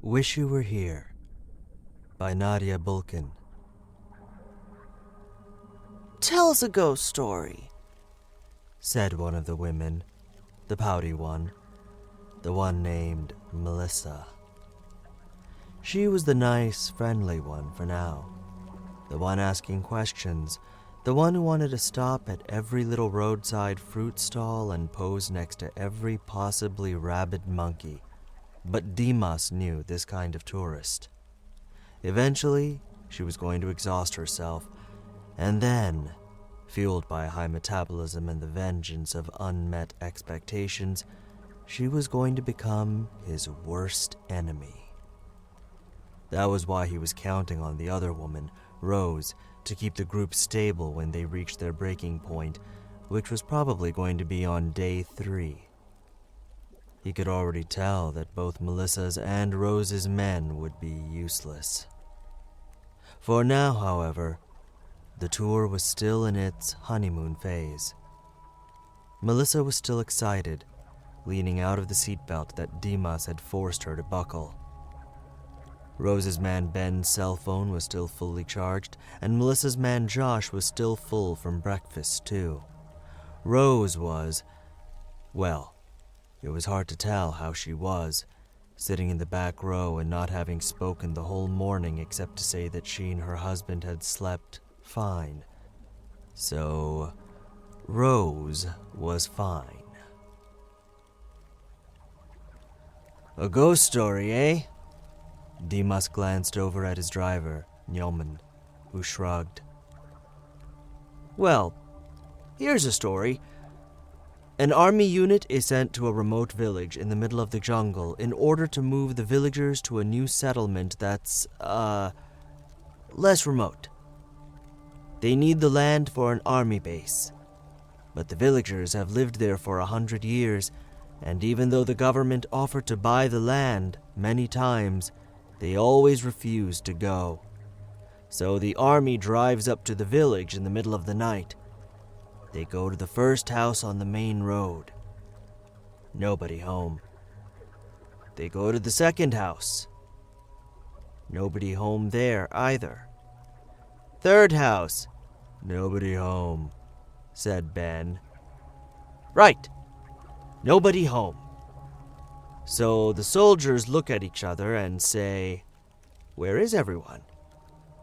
Wish You Were Here by Nadia Bulkin. "Tell us a ghost story," said one of the women, the pouty one, the one named Melissa. She was the nice, friendly one for now, the one asking questions, the one who wanted to stop at every little roadside fruit stall and pose next to every possibly rabid monkey. But Dimas knew this kind of tourist. Eventually, she was going to exhaust herself, and then, fueled by a high metabolism and the vengeance of unmet expectations, she was going to become his worst enemy. That was why he was counting on the other woman, Rose, to keep the group stable when they reached their breaking point, which was probably going to be on day 3. He could already tell that both Melissa's and Rose's men would be useless. For now, however, the tour was still in its honeymoon phase. Melissa was still excited, leaning out of the seatbelt that Dimas had forced her to buckle. Rose's man Ben's cell phone was still fully charged, and Melissa's man Josh was still full from breakfast, too. Rose was, well, it was hard to tell how she was, sitting in the back row and not having spoken the whole morning except to say that she and her husband had slept fine. So, Rose was fine. "A ghost story, eh?" Dimas glanced over at his driver, Nyoman, who shrugged. "Well, here's a story. An army unit is sent to a remote village in the middle of the jungle in order to move the villagers to a new settlement that's, less remote. They need the land for an army base, but the villagers have lived there for 100 years, and even though the government offered to buy the land many times, they always refused to go. So the army drives up to the village in the middle of the night. They go to the first house on the main road. Nobody home. They go to the second house. Nobody home there either. Third house. Nobody home," said Ben. "Right. Nobody home. So the soldiers look at each other and say, 'Where is everyone?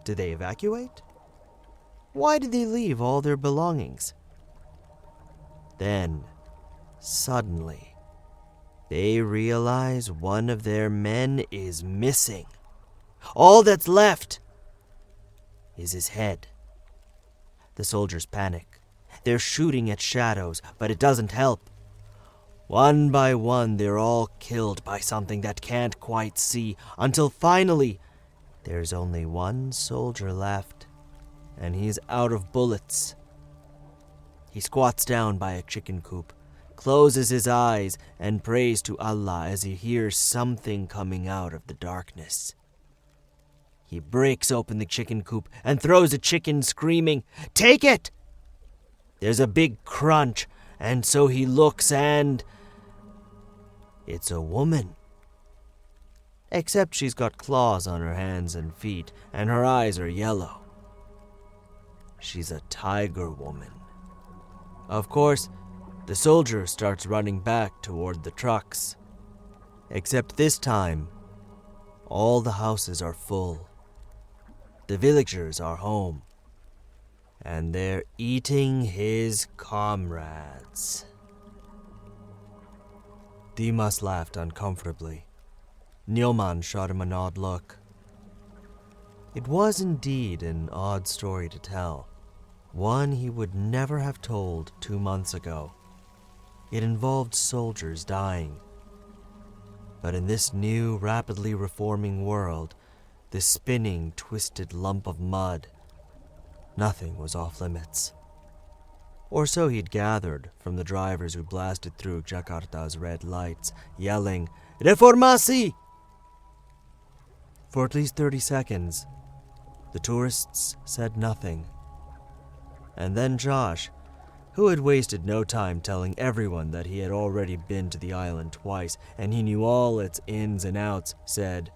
Did they evacuate? Why did they leave all their belongings?' Then, suddenly, they realize one of their men is missing. All that's left is his head. The soldiers panic. They're shooting at shadows, but it doesn't help. One by one, they're all killed by something that can't quite see, until finally, there's only one soldier left, and he's out of bullets. He squats down by a chicken coop, closes his eyes, and prays to Allah as he hears something coming out of the darkness. He breaks open the chicken coop and throws a chicken, screaming, 'Take it!' There's a big crunch, and so he looks and... it's a woman. Except she's got claws on her hands and feet, and her eyes are yellow. She's a tiger woman. Of course, the soldier starts running back toward the trucks. Except this time, all the houses are full. The villagers are home. And they're eating his comrades." Dimas laughed uncomfortably. Nyoman shot him an odd look. It was indeed an odd story to tell. One he would never have told 2 months ago. It involved soldiers dying. But in this new, rapidly reforming world, this spinning, twisted lump of mud, nothing was off limits. Or so he'd gathered from the drivers who blasted through Jakarta's red lights, yelling, "Reformasi!" For at least 30 seconds, the tourists said nothing. And then Josh, who had wasted no time telling everyone that he had already been to the island twice and he knew all its ins and outs, said,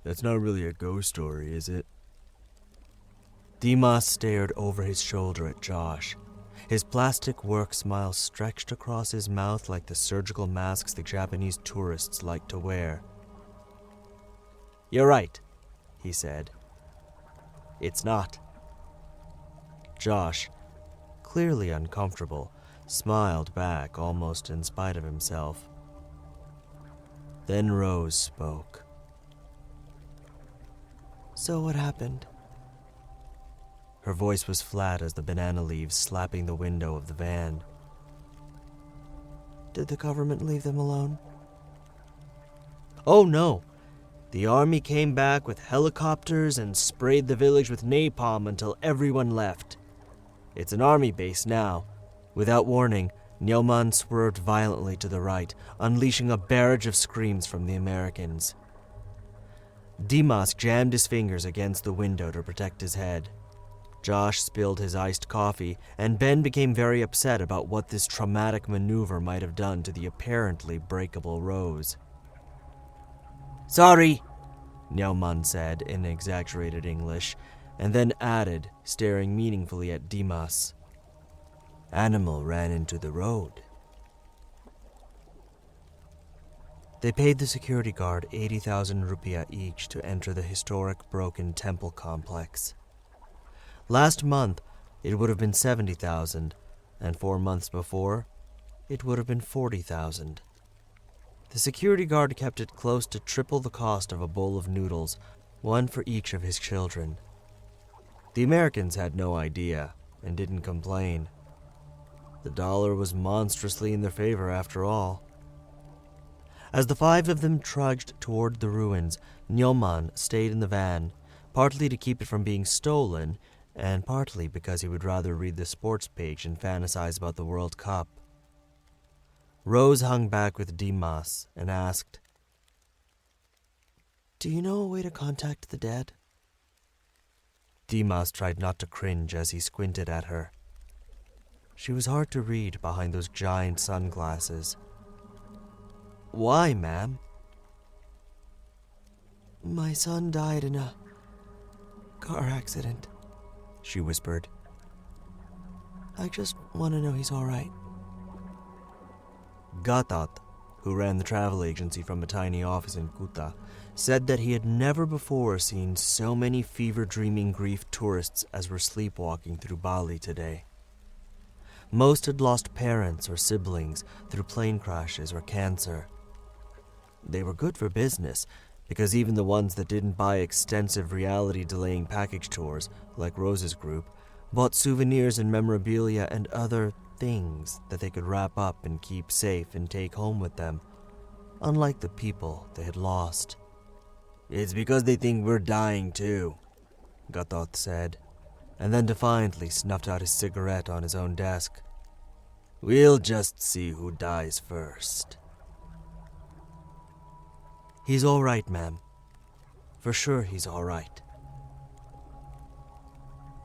That's not really a ghost story, is it? Dimas stared over his shoulder at Josh. His plastic work smile stretched across his mouth like the surgical masks the Japanese tourists like to wear. "You're right," he said. "It's not." Josh, clearly uncomfortable, smiled back almost in spite of himself. Then Rose spoke. "So what happened?" Her voice was flat as the banana leaves slapping the window of the van. "Did the government leave them alone?" "Oh no. The army came back with helicopters and sprayed the village with napalm until everyone left. It's an army base now." Without warning, Nielman swerved violently to the right, unleashing a barrage of screams from the Americans. Dimas jammed his fingers against the window to protect his head. Josh spilled his iced coffee, and Ben became very upset about what this traumatic maneuver might have done to the apparently breakable Rose. "Sorry," Nielman said in exaggerated English, and then added, staring meaningfully at Dimas. "Animal ran into the road." They paid the security guard 80,000 rupiah each to enter the historic broken temple complex. Last month, it would have been 70,000, and 4 months before, it would have been 40,000. The security guard kept it close to triple the cost of a bowl of noodles, one for each of his children. The Americans had no idea and didn't complain. The dollar was monstrously in their favor after all. As the 5 of them trudged toward the ruins, Nielman stayed in the van, partly to keep it from being stolen, and partly because he would rather read the sports page and fantasize about the World Cup. Rose hung back with Dimas and asked, "Do you know a way to contact the dead?" Dimas tried not to cringe as he squinted at her. She was hard to read behind those giant sunglasses. "Why, ma'am?" "My son died in a car accident," she whispered. "I just want to know he's all right." Gatat, who ran the travel agency from a tiny office in Kuta, said that he had never before seen so many fever-dreaming grief tourists as were sleepwalking through Bali today. Most had lost parents or siblings through plane crashes or cancer. They were good for business, because even the ones that didn't buy extensive reality-delaying package tours, like Rose's group, bought souvenirs and memorabilia and other things that they could wrap up and keep safe and take home with them, unlike the people they had lost. "It's because they think we're dying too," Gatot said, and then defiantly snuffed out his cigarette on his own desk. "We'll just see who dies first." "He's all right, ma'am. For sure he's all right."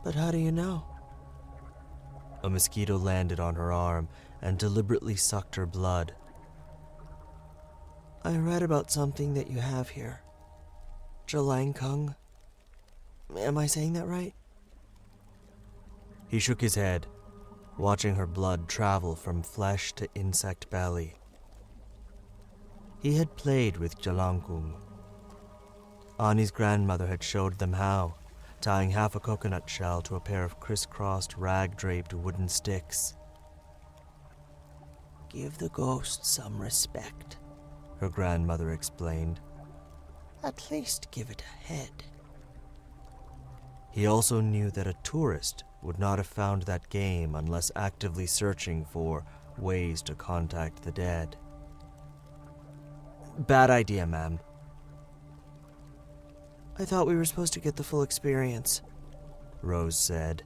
"But how do you know?" A mosquito landed on her arm and deliberately sucked her blood. "I read about something that you have here. Jalangkung. Am I saying that right?" He shook his head, watching her blood travel from flesh to insect belly. He had played with Jalangkung. Ani's grandmother had showed them how, tying half a coconut shell to a pair of crisscrossed, rag-draped wooden sticks. "Give the ghost some respect," her grandmother explained. "At least give it a head." He also knew that a tourist would not have found that game unless actively searching for ways to contact the dead. "Bad idea, ma'am." "I thought we were supposed to get the full experience," Rose said.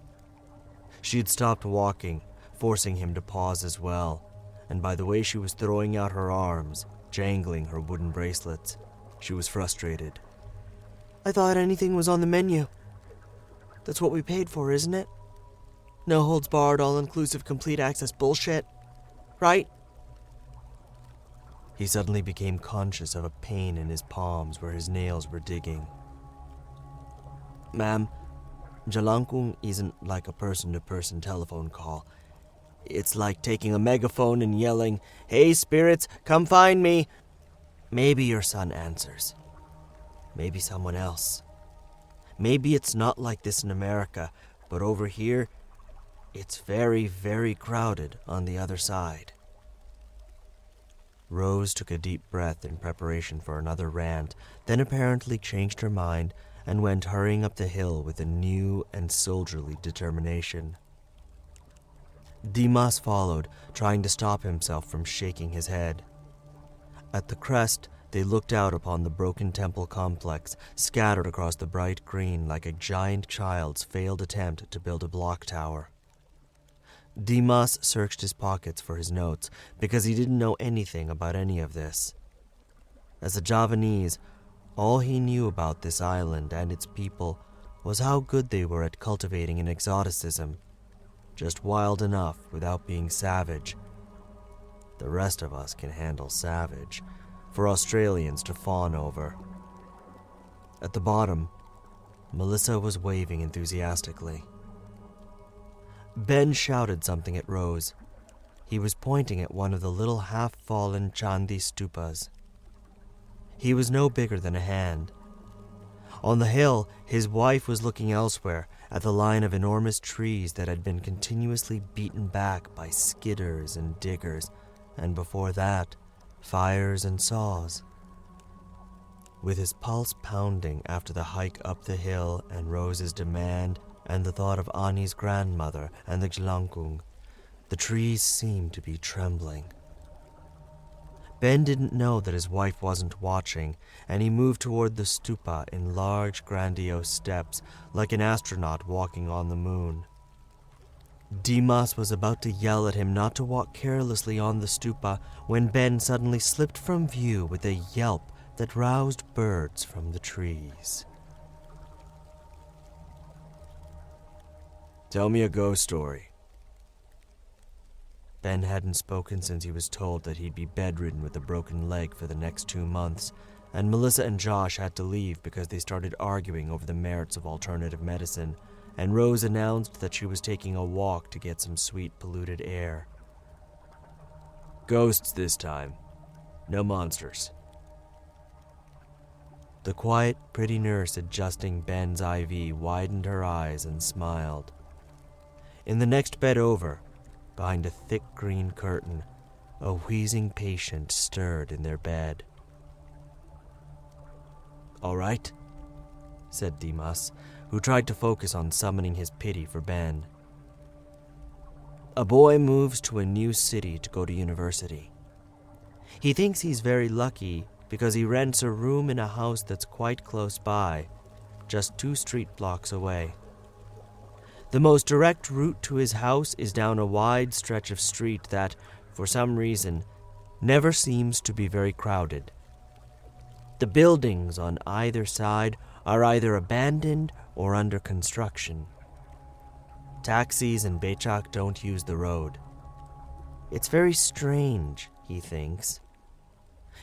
She had stopped walking, forcing him to pause as well, and by the way she was throwing out her arms, jangling her wooden bracelets, she was frustrated. "I thought anything was on the menu. That's what we paid for, isn't it? No holds barred, all-inclusive, complete access bullshit, right?" He suddenly became conscious of a pain in his palms where his nails were digging. "Ma'am, Jalangkung isn't like a person-to-person telephone call. It's like taking a megaphone and yelling, 'Hey, spirits, come find me!' Maybe your son answers. Maybe someone else. Maybe it's not like this in America, but over here, it's very, very crowded on the other side." Rose took a deep breath in preparation for another rant, then apparently changed her mind and went hurrying up the hill with a new and soldierly determination. Dimas followed, trying to stop himself from shaking his head. At the crest, they looked out upon the broken temple complex, scattered across the bright green like a giant child's failed attempt to build a block tower. Dimas searched his pockets for his notes because he didn't know anything about any of this. As a Javanese, all he knew about this island and its people was how good they were at cultivating an exoticism, just wild enough without being savage. The rest of us can handle savage, for Australians to fawn over. At the bottom, Melissa was waving enthusiastically. Ben shouted something at Rose. He was pointing at one of the little half-fallen Chandi stupas. He was no bigger than a hand. On the hill, his wife was looking elsewhere at the line of enormous trees that had been continuously beaten back by skidders and diggers, and before that, fires and saws. With his pulse pounding after the hike up the hill and Rose's demand and the thought of Ani's grandmother and the Jalangkung, the trees seemed to be trembling. Ben didn't know that his wife wasn't watching, and he moved toward the stupa in large, grandiose steps, like an astronaut walking on the moon. Dimas was about to yell at him not to walk carelessly on the stupa when Ben suddenly slipped from view with a yelp that roused birds from the trees. "Tell me a ghost story." Ben hadn't spoken since he was told that he'd be bedridden with a broken leg for the next 2 months, and Melissa and Josh had to leave because they started arguing over the merits of alternative medicine, and Rose announced that she was taking a walk to get some sweet polluted air. "Ghosts this time. No monsters." The quiet, pretty nurse adjusting Ben's IV widened her eyes and smiled. In the next bed over, behind a thick green curtain, a wheezing patient stirred in their bed. "All right," said Dimas, who tried to focus on summoning his pity for Ben. "A boy moves to a new city to go to university. He thinks he's very lucky because he rents a room in a house that's quite close by, just 2 street blocks away. The most direct route to his house is down a wide stretch of street that, for some reason, never seems to be very crowded. The buildings on either side are either abandoned or under construction. Taxis and becak don't use the road. It's very strange, he thinks.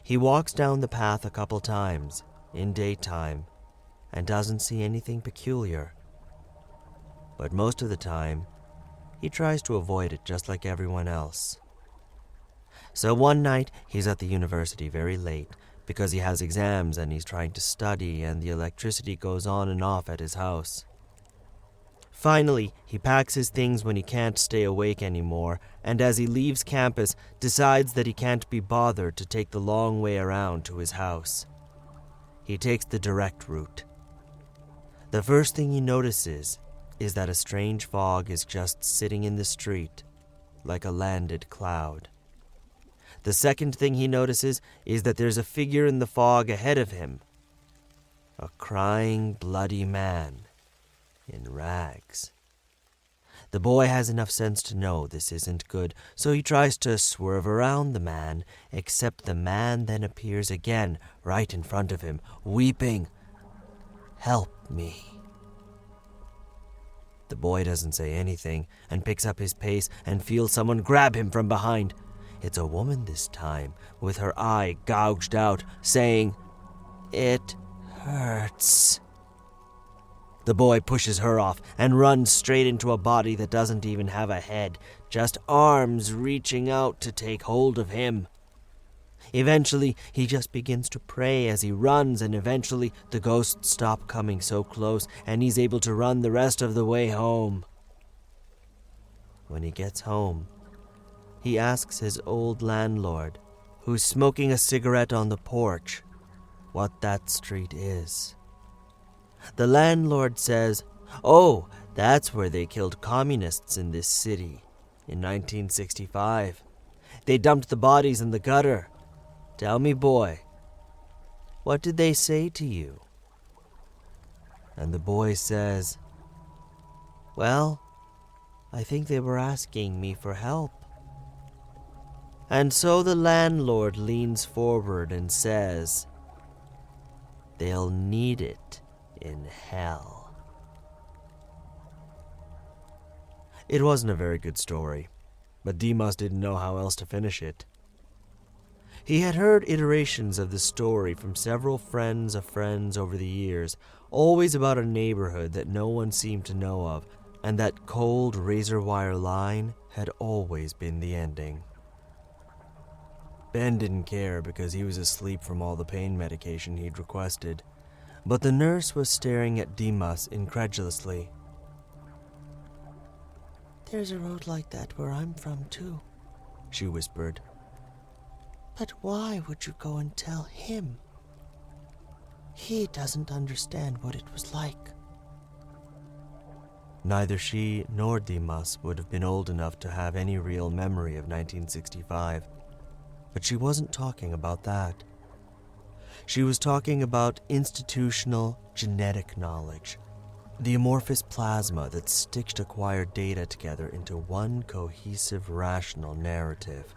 He walks down the path a couple times, in daytime, and doesn't see anything peculiar. But most of the time, he tries to avoid it just like everyone else. So one night, he's at the university very late because he has exams and he's trying to study and the electricity goes on and off at his house. Finally, he packs his things when he can't stay awake anymore, and as he leaves campus, decides that he can't be bothered to take the long way around to his house. He takes the direct route. The first thing he notices is that a strange fog is just sitting in the street, like a landed cloud. The second thing he notices is that there's a figure in the fog ahead of him. A crying, bloody man in rags. The boy has enough sense to know this isn't good, so he tries to swerve around the man, except the man then appears again right in front of him, weeping, "Help me." The boy doesn't say anything and picks up his pace and feels someone grab him from behind. It's a woman this time, with her eye gouged out, saying, "It hurts." The boy pushes her off and runs straight into a body that doesn't even have a head, just arms reaching out to take hold of him. Eventually, he just begins to pray as he runs, and eventually the ghosts stop coming so close, and he's able to run the rest of the way home. When he gets home, he asks his old landlord, who's smoking a cigarette on the porch, what that street is. The landlord says, "Oh, that's where they killed communists in this city in 1965. They dumped the bodies in the gutter. Tell me, boy, what did they say to you?" And the boy says, "Well, I think they were asking me for help." And so the landlord leans forward and says, "They'll need it in hell." It wasn't a very good story, but Dimas didn't know how else to finish it. He had heard iterations of the story from several friends of friends over the years, always about a neighborhood that no one seemed to know of, and that cold razor wire line had always been the ending. Ben didn't care because he was asleep from all the pain medication he'd requested, but the nurse was staring at Dimas incredulously. "There's a road like that where I'm from, too," she whispered. "But why would you go and tell him? He doesn't understand what it was like." Neither she nor Dimas would have been old enough to have any real memory of 1965, but she wasn't talking about that. She was talking about institutional genetic knowledge, the amorphous plasma that stitched acquired data together into one cohesive, rational narrative.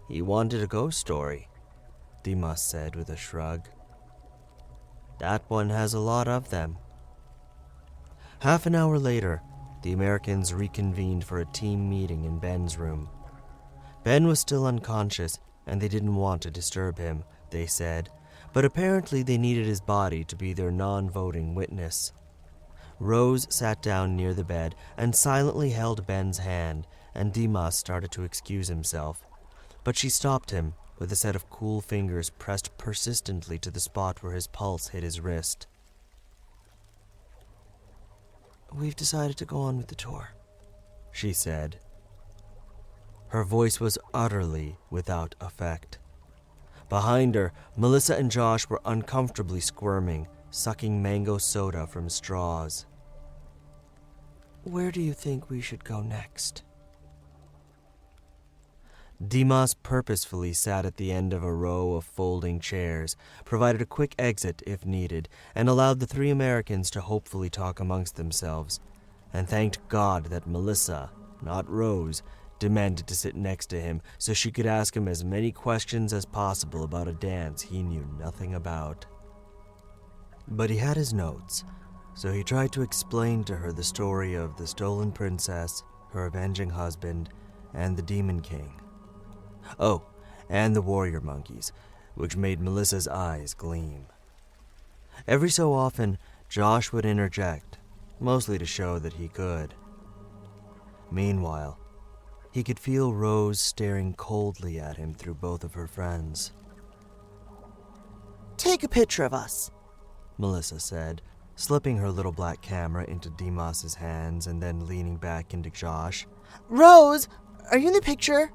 "He wanted a ghost story," Dimas said with a shrug. "That one has a lot of them." Half an hour later, the Americans reconvened for a team meeting in Ben's room. Ben was still unconscious, and they didn't want to disturb him, they said, but apparently they needed his body to be their non-voting witness. Rose sat down near the bed and silently held Ben's hand, and Dimas started to excuse himself, but she stopped him with a set of cool fingers pressed persistently to the spot where his pulse hit his wrist. "We've decided to go on with the tour," she said. Her voice was utterly without effect. Behind her, Melissa and Josh were uncomfortably squirming, sucking mango soda from straws. "Where do you think we should go next?" Dimas purposefully sat at the end of a row of folding chairs, provided a quick exit if needed, and allowed the three Americans to hopefully talk amongst themselves, and thanked God that Melissa, not Rose, demanded to sit next to him so she could ask him as many questions as possible about a dance he knew nothing about. But he had his notes, so he tried to explain to her the story of the stolen princess, her avenging husband, and the Demon King. Oh, and the warrior monkeys, which made Melissa's eyes gleam. Every so often, Josh would interject, mostly to show that he could. Meanwhile, he could feel Rose staring coldly at him through both of her friends. "Take a picture of us," Melissa said, slipping her little black camera into Dimas's hands and then leaning back into Josh. "Rose, are you in the picture?"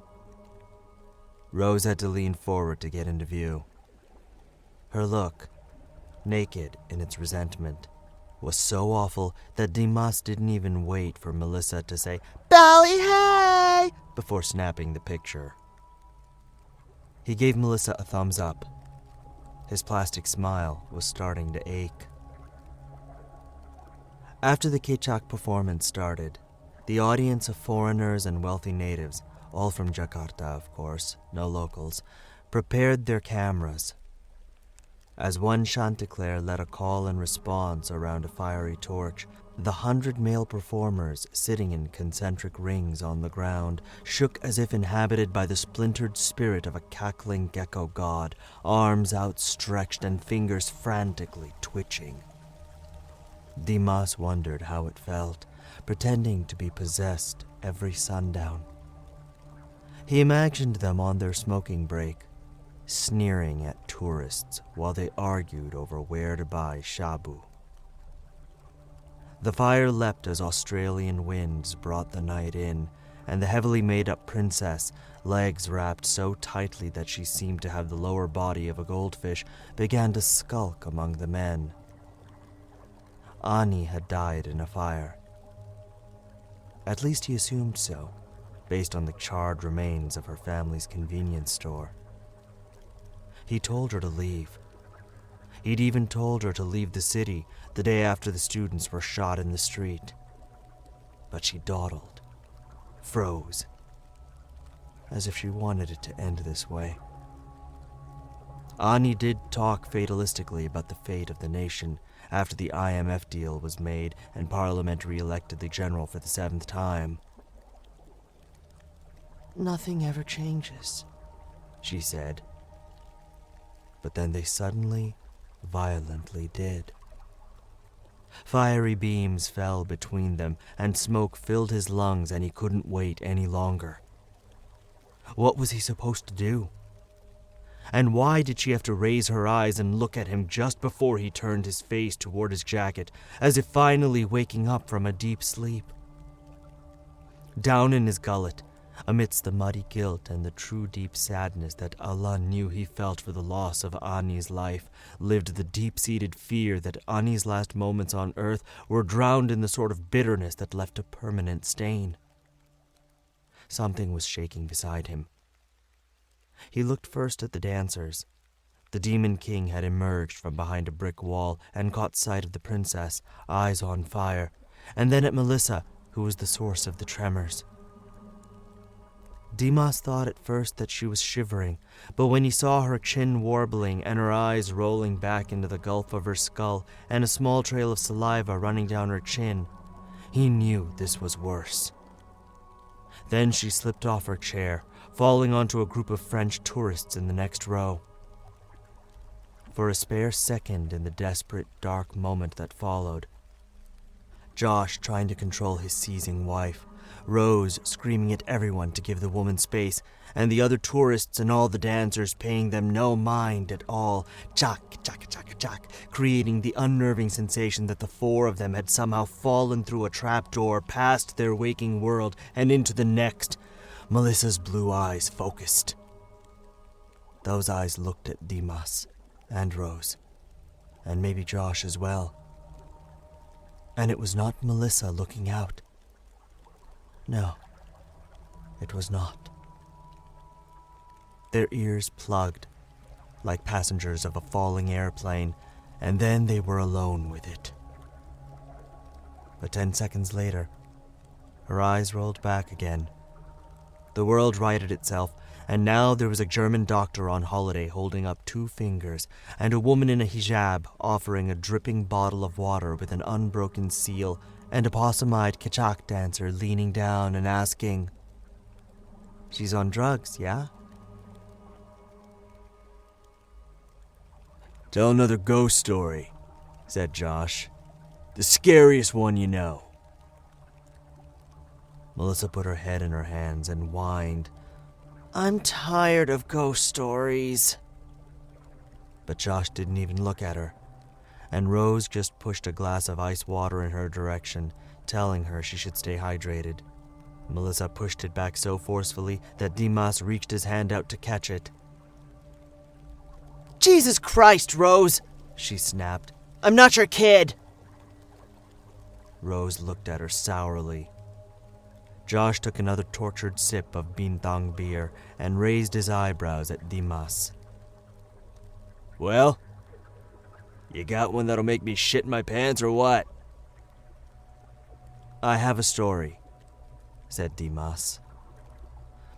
Rose had to lean forward to get into view. Her look, naked in its resentment, was so awful that Dimas didn't even wait for Melissa to say, "Bally hey!" before snapping the picture. He gave Melissa a thumbs up. His plastic smile was starting to ache. After the Kecak performance started, the audience of foreigners and wealthy natives, all from Jakarta, of course, no locals, prepared their cameras. As one Chanticleer led a call and response around a fiery torch, The 100 male performers, sitting in concentric rings on the ground, shook as if inhabited by the splintered spirit of a cackling gecko god, arms outstretched and fingers frantically twitching. Dimas wondered how it felt, pretending to be possessed every sundown. He imagined them on their smoking break, sneering at tourists while they argued over where to buy shabu. The fire leapt as Australian winds brought the night in, and the heavily made-up princess, legs wrapped so tightly that she seemed to have the lower body of a goldfish, began to skulk among the men. Ani had died in a fire. At least he assumed so, based on the charred remains of her family's convenience store. He told her to leave. He'd even told her to leave the city the day after the students were shot in the street. But she dawdled, froze, as if she wanted it to end this way. Ani did talk fatalistically about the fate of the nation after the IMF deal was made and Parliament re-elected the general for the 7th time. "Nothing ever changes," she said. But then they suddenly, violently did. Fiery beams fell between them, and smoke filled his lungs, and he couldn't wait any longer. What was he supposed to do? And why did she have to raise her eyes and look at him just before he turned his face toward his jacket, as if finally waking up from a deep sleep? Down in his gullet, amidst the muddy guilt and the true deep sadness that Allah knew he felt for the loss of Ani's life, lived the deep-seated fear that Ani's last moments on earth were drowned in the sort of bitterness that left a permanent stain. Something was shaking beside him. He looked first at the dancers. The Demon King had emerged from behind a brick wall and caught sight of the princess, eyes on fire, and then at Melissa, who was the source of the tremors. Dimas thought at first that she was shivering, but when he saw her chin warbling and her eyes rolling back into the gulf of her skull and a small trail of saliva running down her chin, he knew this was worse. Then she slipped off her chair, falling onto a group of French tourists in the next row. For a spare second in the desperate, dark moment that followed, Josh, trying to control his seizing wife, Rose screaming at everyone to give the woman space, and the other tourists and all the dancers paying them no mind at all, chak, chak, chak, chak, creating the unnerving sensation that the four of them had somehow fallen through a trapdoor past their waking world and into the next. Melissa's blue eyes focused. Those eyes looked at Dimas and Rose, and maybe Josh as well. And it was not Melissa looking out. No, it was not. Their ears plugged, like passengers of a falling airplane, and then they were alone with it. But 10 seconds later, her eyes rolled back again. The world righted itself, and now there was a German doctor on holiday holding up 2 fingers, and a woman in a hijab offering a dripping bottle of water with an unbroken seal, and a possum-eyed kachak dancer leaning down and asking, "She's on drugs, yeah?" "Tell another ghost story," said Josh. "The scariest one you know." Melissa put her head in her hands and whined, "I'm tired of ghost stories." But Josh didn't even look at her, and Rose just pushed a glass of ice water in her direction, telling her she should stay hydrated. Melissa pushed it back so forcefully that Dimas reached his hand out to catch it. "Jesus Christ, Rose!" she snapped. "I'm not your kid!" Rose looked at her sourly. Josh took another tortured sip of Bintang beer and raised his eyebrows at Dimas. "Well, you got one that'll make me shit my pants or what?" "I have a story," said Dimas.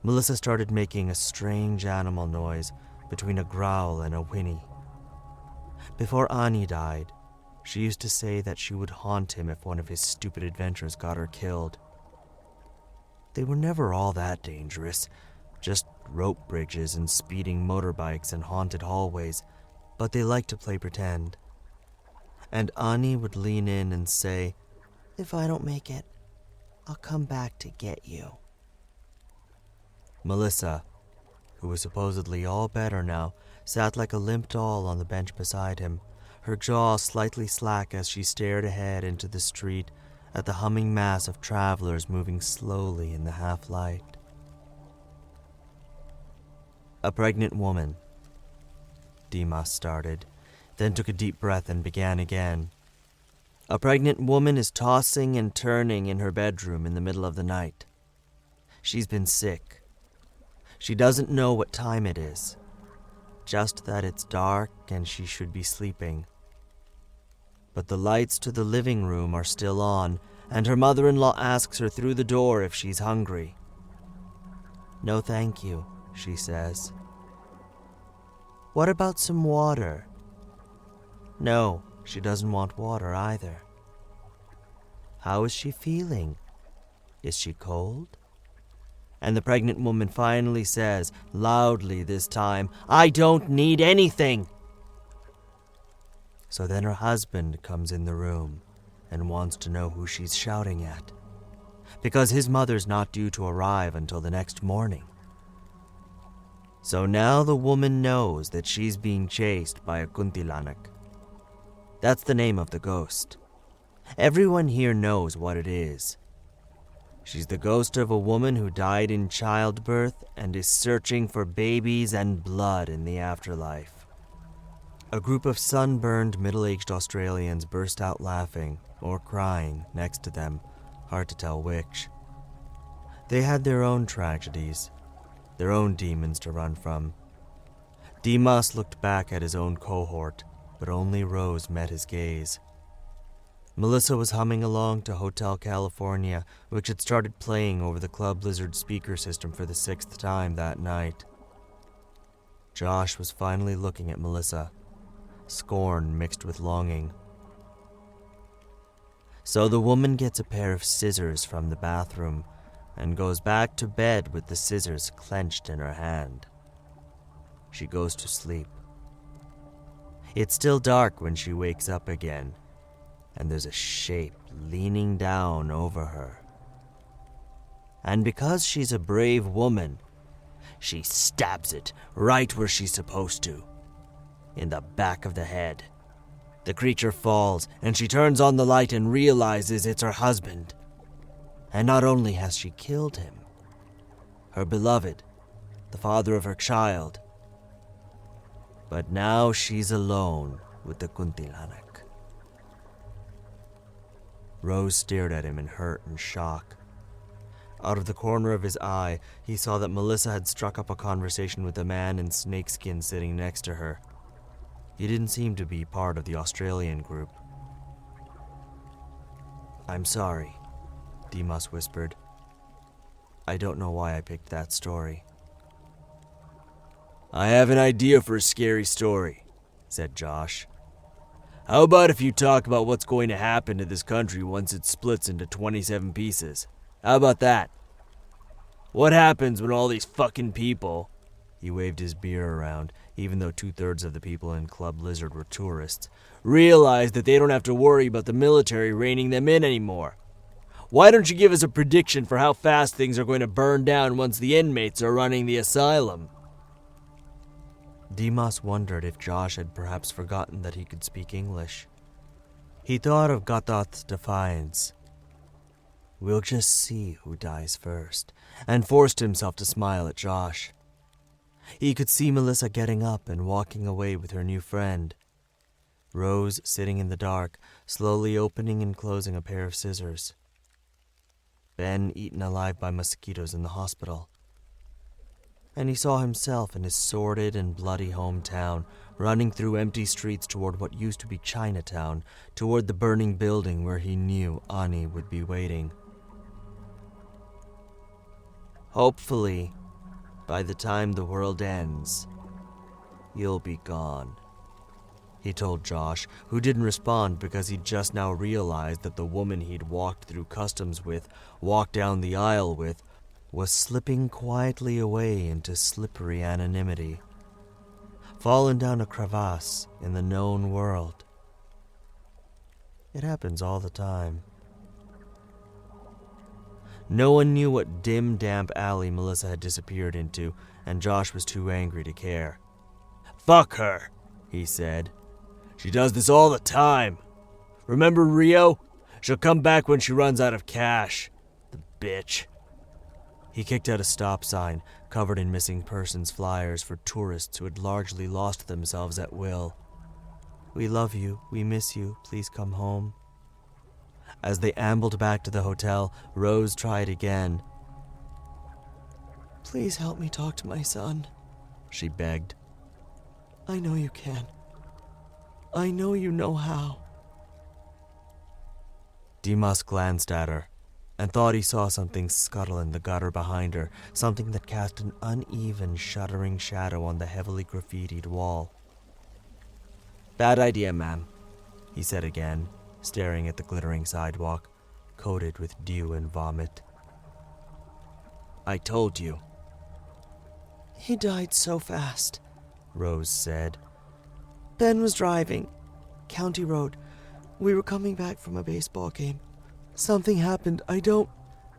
Melissa started making a strange animal noise between a growl and a whinny. Before Ani died, She used to say that she would haunt him if one of his stupid adventures got her killed. They were never all that dangerous, just rope bridges and speeding motorbikes and haunted hallways, but they liked to play pretend. And Ani would lean in and say, "If I don't make it, I'll come back to get you." Melissa, who was supposedly all better now, sat like a limp doll on the bench beside him, her jaw slightly slack as she stared ahead into the street at the humming mass of travelers moving slowly in the half-light. "A pregnant woman," Dimas started, then took a deep breath and began again. "A pregnant woman is tossing and turning in her bedroom in the middle of the night. She's been sick. She doesn't know what time it is, just that it's dark and she should be sleeping. But the lights to the living room are still on, and her mother-in-law asks her through the door if she's hungry. 'No, thank you,' she says. 'What about some water?' No, she doesn't want water either. 'How is she feeling? Is she cold?' And the pregnant woman finally says, loudly this time, 'I don't need anything!' So then her husband comes in the room and wants to know who she's shouting at, because his mother's not due to arrive until the next morning. So now the woman knows that she's being chased by a kuntilanak. That's the name of the ghost. Everyone here knows what it is. She's the ghost of a woman who died in childbirth and is searching for babies and blood in the afterlife." A group of sunburned, middle-aged Australians burst out laughing or crying next to them, hard to tell which. They had their own tragedies, their own demons to run from. Dimas looked back at his own cohort, but only Rose met his gaze. Melissa was humming along to Hotel California, which had started playing over the Club Blizzard speaker system for the 6th time that night. Josh was finally looking at Melissa, scorn mixed with longing. So the woman gets a pair of scissors from the bathroom and goes back to bed with the scissors clenched in her hand. She goes to sleep. It's still dark when she wakes up again, and there's a shape leaning down over her. And because she's a brave woman, she stabs it right where she's supposed to, in the back of the head. The creature falls, and she turns on the light and realizes it's her husband. And not only has she killed him, her beloved, the father of her child, but now she's alone with the kuntilanak. Rose stared at him in hurt and shock. Out of the corner of his eye, he saw that Melissa had struck up a conversation with a man in snakeskin sitting next to her. He didn't seem to be part of the Australian group. "I'm sorry," Dimas whispered. "I don't know why I picked that story." "I have an idea for a scary story," said Josh. "How about if you talk about what's going to happen to this country once it splits into 27 pieces? How about that? What happens when all these fucking people," he waved his beer around, even though 2/3 of the people in Club Lizard were tourists, "realize that they don't have to worry about the military reining them in anymore? Why don't you give us a prediction for how fast things are going to burn down once the inmates are running the asylum?" Dimas wondered if Josh had perhaps forgotten that he could speak English. He thought of Gotthard's defiance. "We'll just see who dies first," and forced himself to smile at Josh. He could see Melissa getting up and walking away with her new friend. Rose sitting in the dark, slowly opening and closing a pair of scissors. Ben eaten alive by mosquitoes in the hospital. And he saw himself in his sordid and bloody hometown, running through empty streets toward what used to be Chinatown, toward the burning building where he knew Ani would be waiting. "Hopefully, by the time the world ends, you'll be gone," he told Josh, who didn't respond because he'd just now realized that the woman he'd walked through customs with, walked down the aisle with, was slipping quietly away into slippery anonymity, fallen down a crevasse in the known world. It happens all the time. No one knew what dim, damp alley Melissa had disappeared into, and Josh was too angry to care. "Fuck her," he said. "She does this all the time. Remember Rio? She'll come back when she runs out of cash. The bitch." He kicked out a stop sign, covered in missing persons flyers for tourists who had largely lost themselves at will. "We love you, we miss you, please come home." As they ambled back to the hotel, Rose tried again. "Please help me talk to my son," she begged. "I know you can. I know you know how." Dimas glanced at her and thought he saw something scuttle in the gutter behind her, something that cast an uneven, shuddering shadow on the heavily graffitied wall. "Bad idea, ma'am," he said again, staring at the glittering sidewalk, coated with dew and vomit. "I told you." "He died so fast," Rose said. "Ben was driving. County Road. We were coming back from a baseball game. Something happened. I don't..."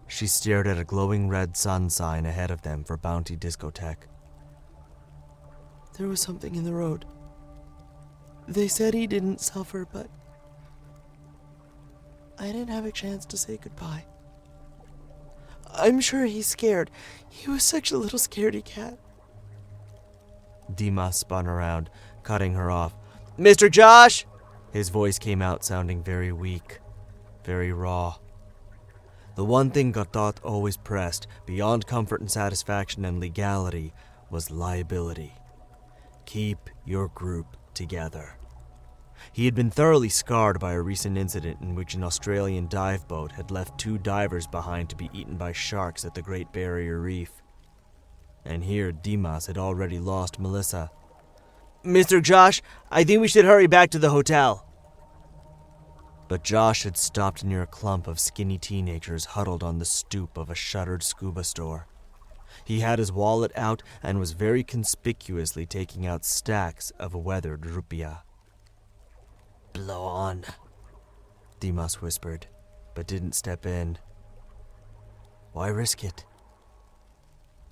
She stared at a glowing red sun sign ahead of them for Bounty Discotheque. "There was something in the road. They said he didn't suffer, but I didn't have a chance to say goodbye. I'm sure he's scared. He was such a little scaredy cat." Dimas spun around, cutting her off. "Mr. Josh!" His voice came out sounding very weak, very raw. The one thing Godot always pressed, beyond comfort and satisfaction and legality, was liability. Keep your group together. He had been thoroughly scarred by a recent incident in which an Australian dive boat had left 2 divers behind to be eaten by sharks at the Great Barrier Reef. And here Dimas had already lost Melissa. "Mr. Josh, I think we should hurry back to the hotel." But Josh had stopped near a clump of skinny teenagers huddled on the stoop of a shuttered scuba store. He had his wallet out and was very conspicuously taking out stacks of weathered rupiah. "Blow on," Dimas whispered, but didn't step in. Why risk it?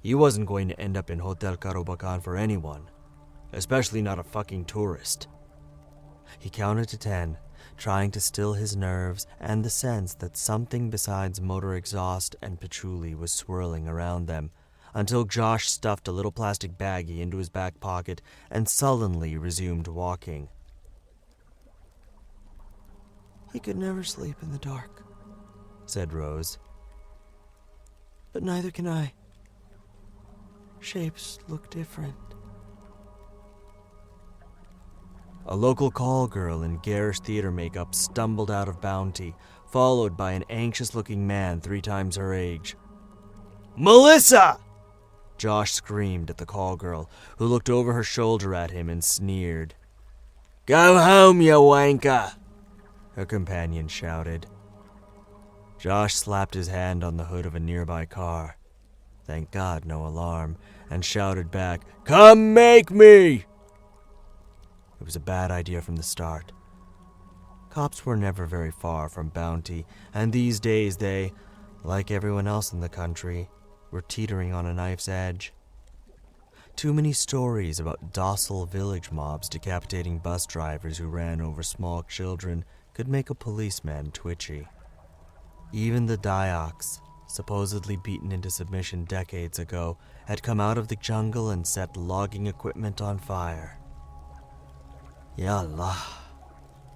He wasn't going to end up in Hotel Karobakan for anyone, especially not a fucking tourist. He counted to 10, trying to still his nerves and the sense that something besides motor exhaust and patchouli was swirling around them, until Josh stuffed a little plastic baggie into his back pocket and sullenly resumed walking. "He could never sleep in the dark," said Rose. "But neither can I. Shapes look different." A local call girl in garish theater makeup stumbled out of Bounty, followed by an anxious-looking man 3 times her age. "Melissa!" Josh screamed at the call girl, who looked over her shoulder at him and sneered. "Go home, you wanker!" her companion shouted. Josh slapped his hand on the hood of a nearby car, thank God no alarm, and shouted back, "Come make me!" It was a bad idea from the start. Cops were never very far from Bounty, and these days they, like everyone else in the country, were teetering on a knife's edge. Too many stories about docile village mobs decapitating bus drivers who ran over small children could make a policeman twitchy. Even the Dayaks, supposedly beaten into submission decades ago, had come out of the jungle and set logging equipment on fire. Ya Allah,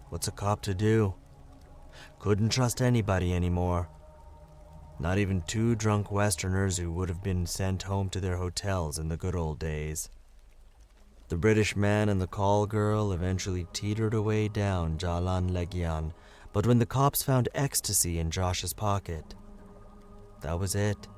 what's a cop to do? Couldn't trust anybody anymore. Not even 2 drunk Westerners who would have been sent home to their hotels in the good old days. The British man and the call girl eventually teetered away down Jalan Legian, but when the cops found ecstasy in Josh's pocket, that was it.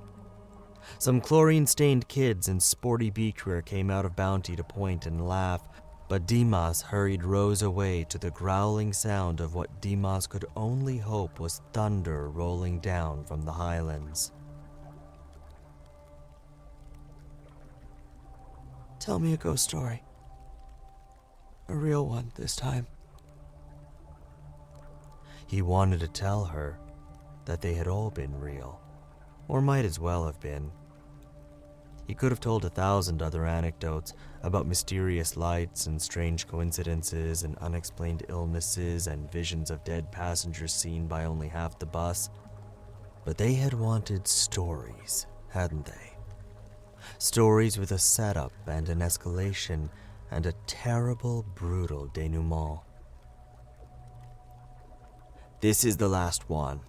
Some chlorine-stained kids in sporty beachwear came out of Bounty to point and laugh, But Dimas hurried Rose away to the growling sound of what Dimas could only hope was thunder rolling down from the highlands. Tell me a ghost story. A real one this time. He wanted to tell her that they had all been real, or might as well have been. He could have told 1,000 other anecdotes about mysterious lights and strange coincidences and unexplained illnesses and visions of dead passengers seen by only half the bus. But they had wanted stories, hadn't they? Stories with a setup and an escalation and a terrible, brutal denouement. "This is the last one,"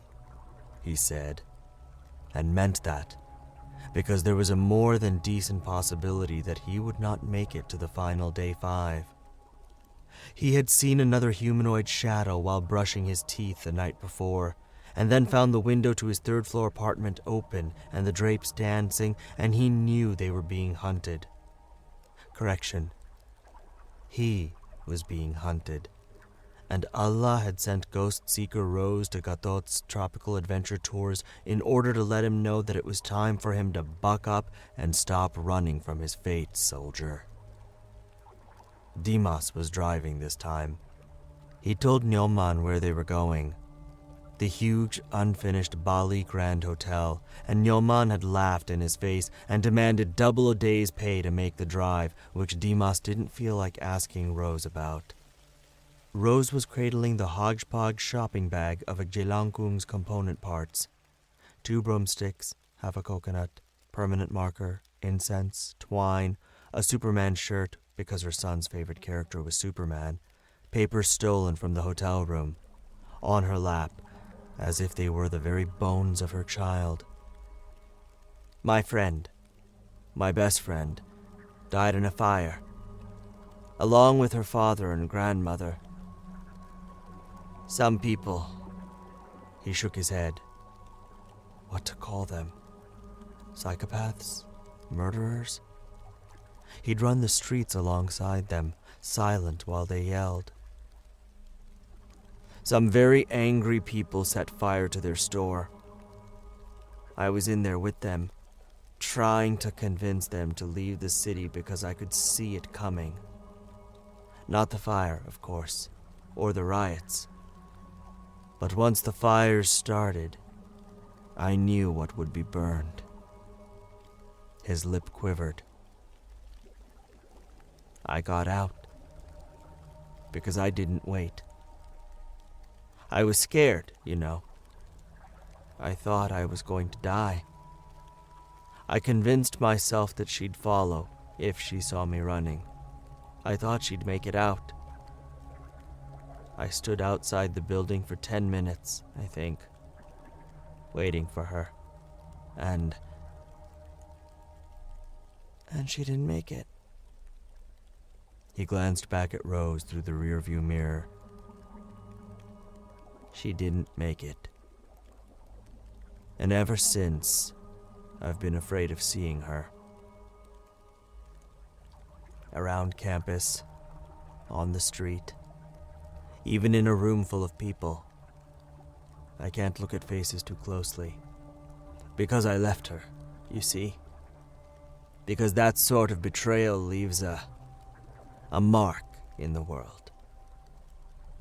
he said, and meant that, because there was a more than decent possibility that he would not make it to the final day 5. He had seen another humanoid shadow while brushing his teeth the night before, and then found the window to his 3rd-floor apartment open and the drapes dancing, and he knew they were being hunted. Correction. He was being hunted, and Allah had sent Ghost Seeker Rose to Gatot's tropical adventure tours in order to let him know that it was time for him to buck up and stop running from his fate, soldier. Dimas was driving this time. He told Nyoman where they were going, the huge, unfinished Bali Grand Hotel, and Nyoman had laughed in his face and demanded double a day's pay to make the drive, which Dimas didn't feel like asking Rose about. Rose was cradling the hodgepodge shopping bag of a Jelangkung's component parts. 2 broomsticks, half a coconut, permanent marker, incense, twine, a Superman shirt because her son's favorite character was Superman, papers stolen from the hotel room, on her lap, as if they were the very bones of her child. "My friend, my best friend, died in a fire, along with her father and grandmother. Some people," he shook his head. What to call them? Psychopaths? Murderers? He'd run the streets alongside them, silent while they yelled. "Some very angry people set fire to their store. I was in there with them, trying to convince them to leave the city because I could see it coming. Not the fire, of course, or the riots. But once the fires started, I knew what would be burned." His lip quivered. "I got out, because I didn't wait. I was scared, you know. I thought I was going to die. I convinced myself that she'd follow if she saw me running. I thought she'd make it out. I stood outside the building for 10 minutes, I think, waiting for her. And she didn't make it." He glanced back at Rose through the rearview mirror. "She didn't make it. And ever since, I've been afraid of seeing her. Around campus, on the street, even in a room full of people. I can't look at faces too closely. Because I left her, you see. Because that sort of betrayal leaves a mark in the world.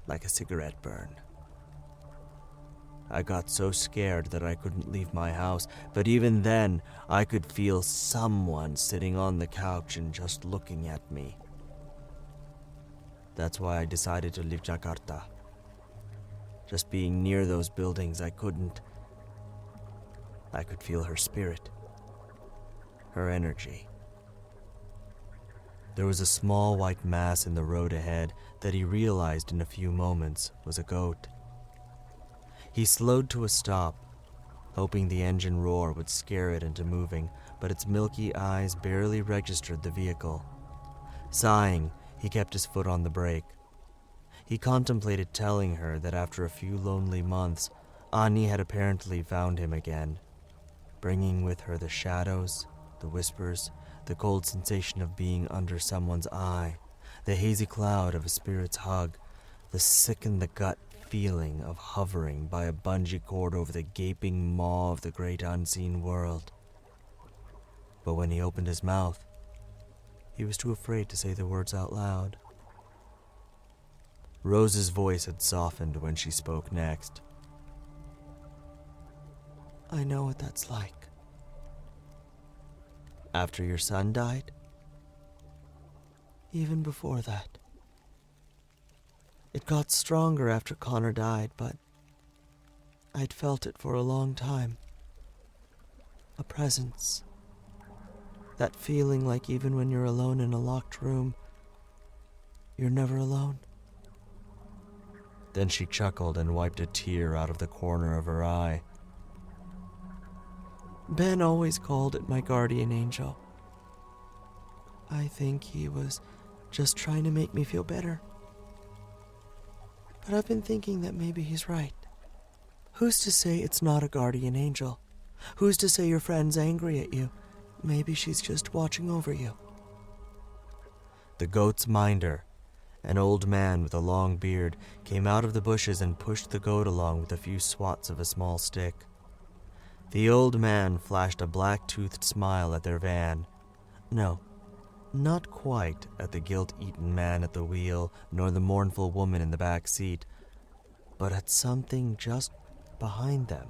Like a cigarette burn. I got so scared that I couldn't leave my house, but even then, I could feel someone sitting on the couch and just looking at me. That's why I decided to leave Jakarta. Just being near those buildings, I could feel her spirit, her energy." There was a small white mass in the road ahead that he realized in a few moments was a goat. He slowed to a stop, hoping the engine roar would scare it into moving, but its milky eyes barely registered the vehicle. Sighing, he kept his foot on the brake. He contemplated telling her that after a few lonely months, Ani had apparently found him again, bringing with her the shadows, the whispers, the cold sensation of being under someone's eye, the hazy cloud of a spirit's hug, the sick-in-the-gut feeling of hovering by a bungee cord over the gaping maw of the great unseen world. But when he opened his mouth, he was too afraid to say the words out loud. Rose's voice had softened when she spoke next. I know what that's like. After your son died? Even before that. It got stronger after Connor died, but I'd felt it for a long time. A presence. That feeling like even when you're alone in a locked room, you're never alone. Then she chuckled and wiped a tear out of the corner of her eye. Ben always called it my guardian angel. I think he was just trying to make me feel better. But I've been thinking that maybe he's right. Who's to say it's not a guardian angel? Who's to say your friend's angry at you? Maybe she's just watching over you. The goat's minder, an old man with a long beard, came out of the bushes and pushed the goat along with a few swats of a small stick. The old man flashed a black-toothed smile at their van. No, not quite at the guilt-eaten man at the wheel, nor the mournful woman in the back seat, but at something just behind them.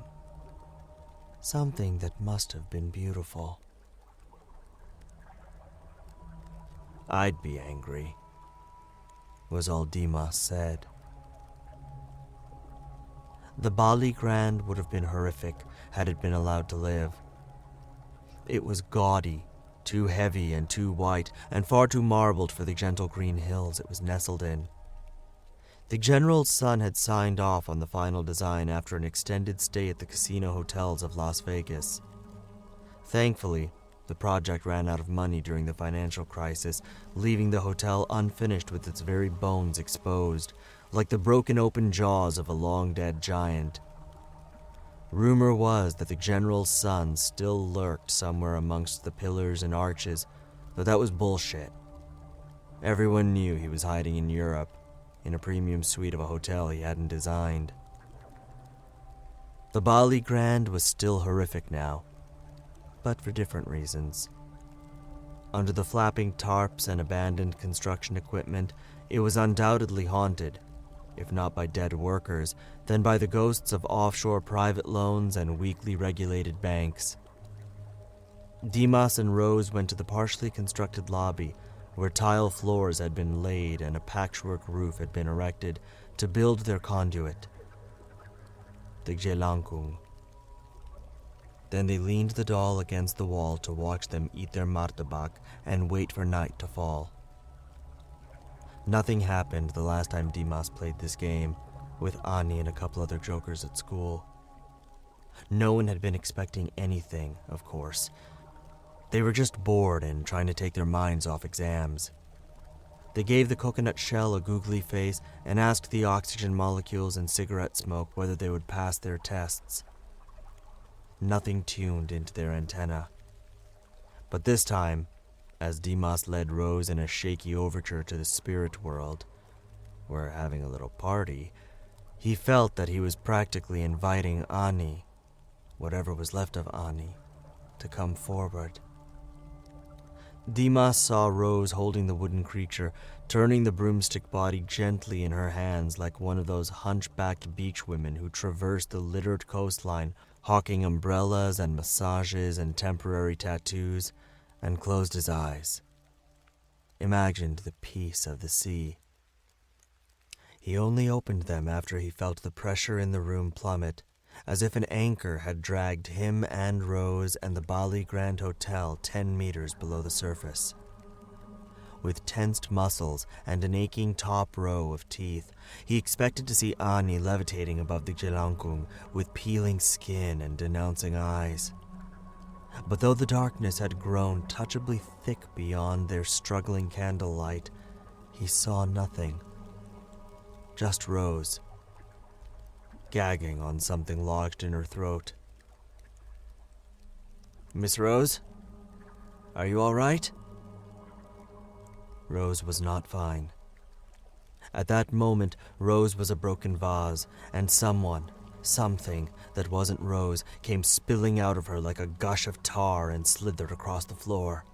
Something that must have been beautiful. I'd be angry, was all Dimas said. The Bali Grand would have been horrific had it been allowed to live. It was gaudy, too heavy and too white, and far too marbled for the gentle green hills it was nestled in. The general's son had signed off on the final design after an extended stay at the casino hotels of Las Vegas. Thankfully, the project ran out of money during the financial crisis, leaving the hotel unfinished with its very bones exposed, like the broken open jaws of a long-dead giant. Rumor was that the general's son still lurked somewhere amongst the pillars and arches, but that was bullshit. Everyone knew he was hiding in Europe, in a premium suite of a hotel he hadn't designed. The Bali Grand was still horrific now, but for different reasons. Under the flapping tarps and abandoned construction equipment, it was undoubtedly haunted, if not by dead workers, then by the ghosts of offshore private loans and weakly regulated banks. Dimas and Rose went to the partially constructed lobby, where tile floors had been laid and a patchwork roof had been erected to build their conduit, the Gelangkung. Then they leaned the doll against the wall to watch them eat their martabak and wait for night to fall. Nothing happened the last time Dimas played this game, with Ani and a couple other jokers at school. No one had been expecting anything, of course. They were just bored and trying to take their minds off exams. They gave the coconut shell a googly face and asked the oxygen molecules in cigarette smoke whether they would pass their tests. Nothing tuned into their antenna. But this time, as Dimas led Rose in a shaky overture to the spirit world, where having a little party, he felt that he was practically inviting Ani, whatever was left of Ani, to come forward. Dimas saw Rose holding the wooden creature, turning the broomstick body gently in her hands like one of those hunchbacked beach women who traverse the littered coastline, hawking umbrellas and massages and temporary tattoos, and closed his eyes. Imagined the peace of the sea. He only opened them after he felt the pressure in the room plummet, as if an anchor had dragged him and Rose and the Bali Grand Hotel 10 meters below the surface. With tensed muscles and an aching top row of teeth, he expected to see Ani levitating above the Gelangkung with peeling skin and denouncing eyes. But though the darkness had grown touchably thick beyond their struggling candlelight, he saw nothing. Just Rose, gagging on something lodged in her throat. "Miss Rose, are you all right?" Rose was not fine. At that moment, Rose was a broken vase, and something that wasn't Rose came spilling out of her like a gush of tar and slithered across the floor.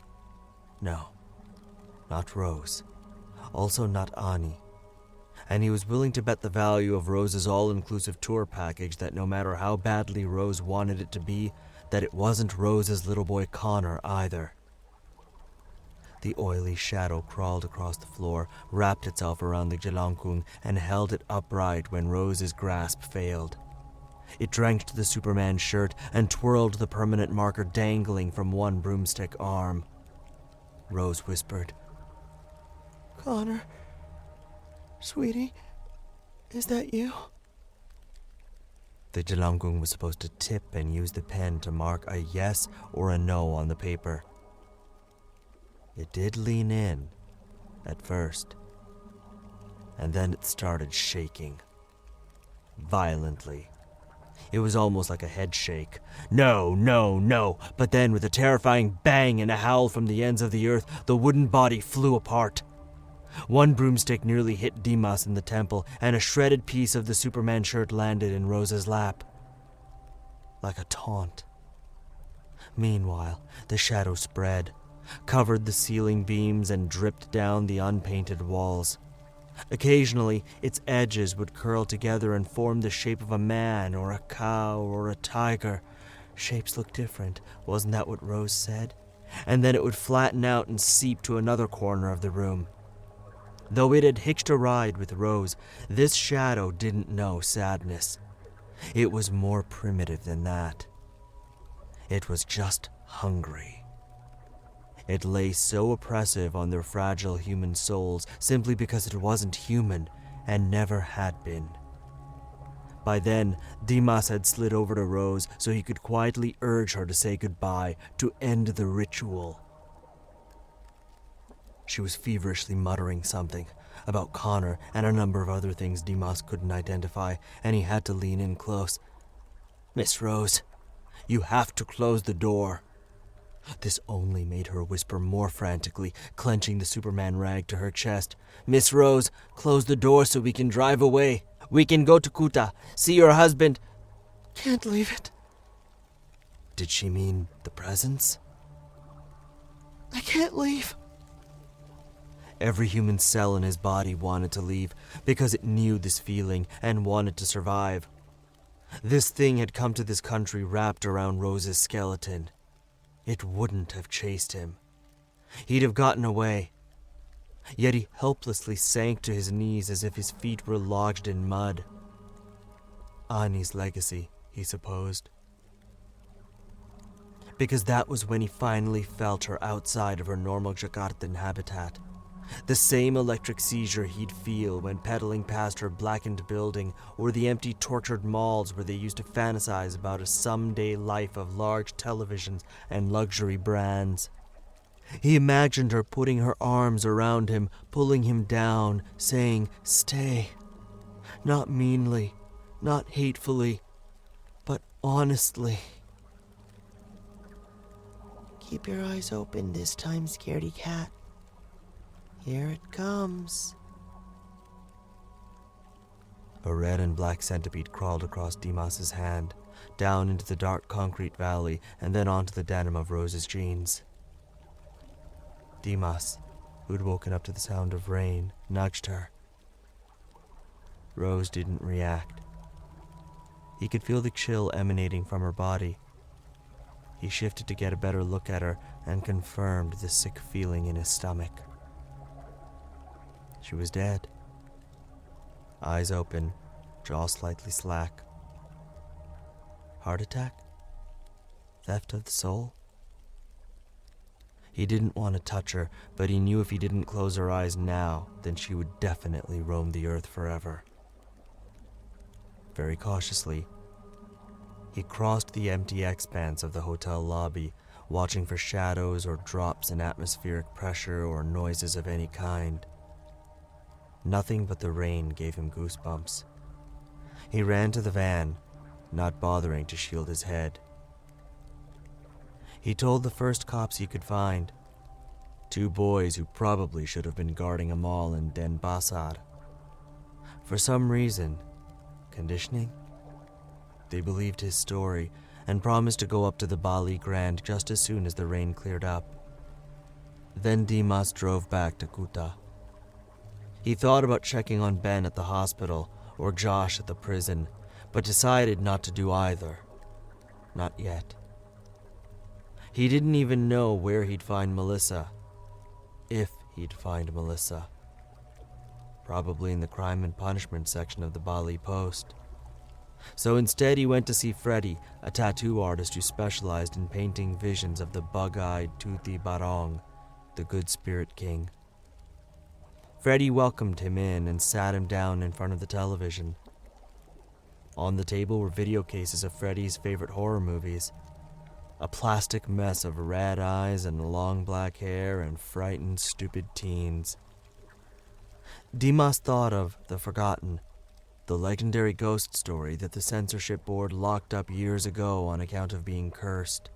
No, not Rose. Also not Ani. And he was willing to bet the value of Rose's all-inclusive tour package that no matter how badly Rose wanted it to be, that it wasn't Rose's little boy Connor either. The oily shadow crawled across the floor, wrapped itself around the Jelangkung, and held it upright when Rose's grasp failed. It drenched the Superman shirt and twirled the permanent marker dangling from one broomstick arm. Rose whispered, "Connor, sweetie, is that you?" The Jelangkung was supposed to tip and use the pen to mark a yes or a no on the paper. It did lean in, at first, and then it started shaking. Violently. It was almost like a head shake. No, no, no! But then, with a terrifying bang and a howl from the ends of the earth, the wooden body flew apart. One broomstick nearly hit Dimas in the temple, and a shredded piece of the Superman shirt landed in Rose's lap. Like a taunt. Meanwhile, the shadow spread, covered the ceiling beams, and dripped down the unpainted walls. Occasionally, its edges would curl together and form the shape of a man or a cow or a tiger. Shapes look different, wasn't that what Rose said? And then it would flatten out and seep to another corner of the room. Though it had hitched a ride with Rose, this shadow didn't know sadness. It was more primitive than that. It was just hungry. It lay so oppressive on their fragile human souls simply because it wasn't human and never had been. By then, Dimas had slid over to Rose so he could quietly urge her to say goodbye, to end the ritual. She was feverishly muttering something about Connor and a number of other things Dimas couldn't identify, and he had to lean in close. "Miss Rose, you have to close the door." This only made her whisper more frantically, clenching the Superman rag to her chest. "Miss Rose, close the door so we can drive away. We can go to Kuta, see your husband." "Can't leave it." Did she mean the presence? "I can't leave." Every human cell in his body wanted to leave, because it knew this feeling and wanted to survive. This thing had come to this country wrapped around Rose's skeleton. It wouldn't have chased him. He'd have gotten away. Yet he helplessly sank to his knees as if his feet were lodged in mud. Ani's legacy, he supposed. Because that was when he finally felt her outside of her normal Jakartan habitat. The same electric seizure he'd feel when pedaling past her blackened building or the empty, tortured malls where they used to fantasize about a someday life of large televisions and luxury brands. He imagined her putting her arms around him, pulling him down, saying, "Stay." Not meanly, not hatefully, but honestly. "Keep your eyes open this time, scaredy cat. Here it comes." A red and black centipede crawled across Dimas's hand, down into the dark concrete valley, and then onto the denim of Rose's jeans. Dimas, who'd woken up to the sound of rain, nudged her. Rose didn't react. He could feel the chill emanating from her body. He shifted to get a better look at her and confirmed the sick feeling in his stomach. She was dead. Eyes open, jaw slightly slack. Heart attack? Theft of the soul? He didn't want to touch her, but he knew if he didn't close her eyes now, then she would definitely roam the earth forever. Very cautiously, he crossed the empty expanse of the hotel lobby, watching for shadows or drops in atmospheric pressure or noises of any kind. Nothing but the rain gave him goosebumps. He ran to the van, not bothering to shield his head. He told the first cops he could find. 2 boys who probably should have been guarding a mall in Denpasar. For some reason, conditioning, they believed his story and promised to go up to the Bali Grand just as soon as the rain cleared up. Then Dimas drove back to Kuta. He thought about checking on Ben at the hospital or Josh at the prison, but decided not to do either. Not yet. He didn't even know where he'd find Melissa. If he'd find Melissa. Probably in the crime and punishment section of the Bali Post. So instead he went to see Freddy, a tattoo artist who specialized in painting visions of the bug-eyed Tuti Barong, the good spirit king. Freddy welcomed him in and sat him down in front of the television. On the table were video cases of Freddy's favorite horror movies. A plastic mess of red eyes and long black hair and frightened, stupid teens. Dimas thought of The Forgotten, the legendary ghost story that the censorship board locked up years ago on account of being cursed.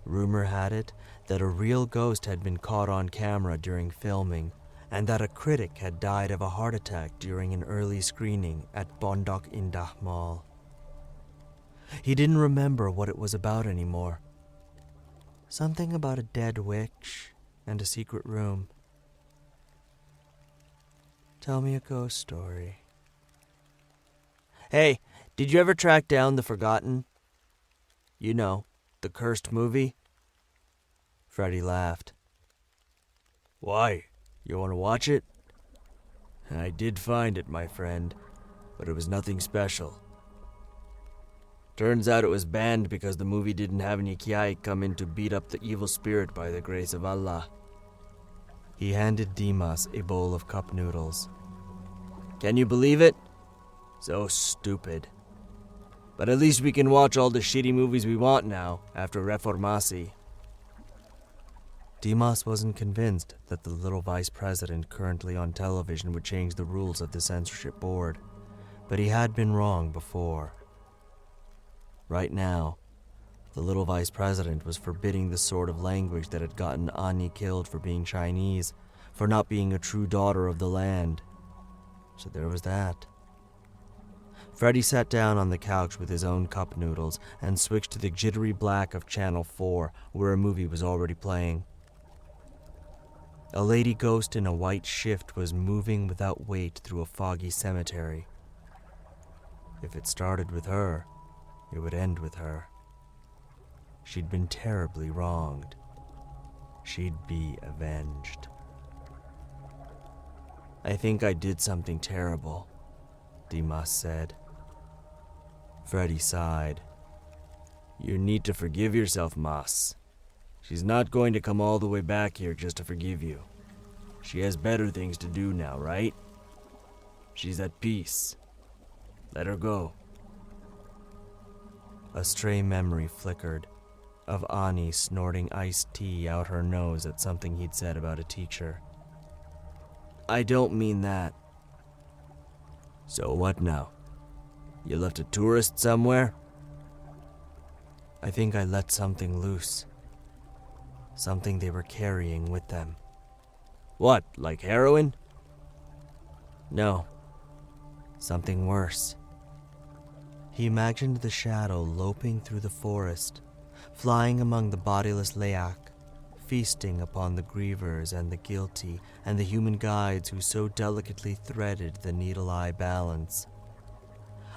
Rumor had it that a real ghost had been caught on camera during filming, and that a critic had died of a heart attack during an early screening at Pondok Indah Mall. He didn't remember what it was about anymore. Something about a dead witch and a secret room. Tell me a ghost story. Hey, did you ever track down The Forgotten? You know, the cursed movie? Freddy laughed. Why? You want to watch it? I did find it, my friend, but it was nothing special. Turns out it was banned because the movie didn't have any Kiai come in to beat up the evil spirit by the grace of Allah. He handed Dimas a bowl of cup noodles. Can you believe it? So stupid. But at least we can watch all the shitty movies we want now, after Reformasi. Dimas wasn't convinced that the little vice president currently on television would change the rules of the censorship board, but he had been wrong before. Right now, the little vice president was forbidding the sort of language that had gotten Ani killed for being Chinese, for not being a true daughter of the land. So there was that. Freddy sat down on the couch with his own cup noodles and switched to the jittery black of Channel 4, where a movie was already playing. A lady ghost in a white shift was moving without weight through a foggy cemetery. If it started with her, it would end with her. She'd been terribly wronged. She'd be avenged. I think I did something terrible, Dimas said. Freddy sighed. You need to forgive yourself, Mas. She's not going to come all the way back here just to forgive you. She has better things to do now, right? She's at peace. Let her go. A stray memory flickered of Ani snorting iced tea out her nose at something he'd said about a teacher. I don't mean that. So what now? You left a tourist somewhere? I think I let something loose. Something they were carrying with them. What, like heroin? No. Something worse. He imagined the shadow loping through the forest, flying among the bodiless Leak, feasting upon the grievers and the guilty and the human guides who so delicately threaded the needle-eye balance.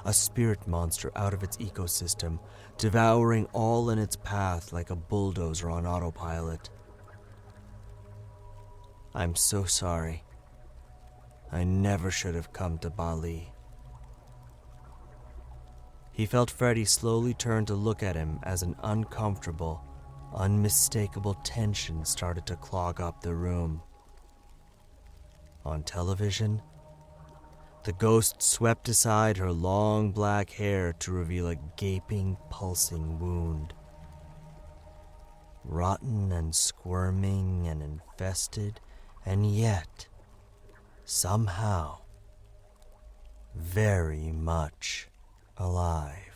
A spirit monster out of its ecosystem, devouring all in its path like a bulldozer on autopilot. I'm so sorry. I never should have come to Bali. He felt Freddy slowly turn to look at him as an uncomfortable, unmistakable tension started to clog up the room. On television, the ghost swept aside her long black hair to reveal a gaping, pulsing wound. Rotten and squirming and infested, and yet, somehow, very much alive.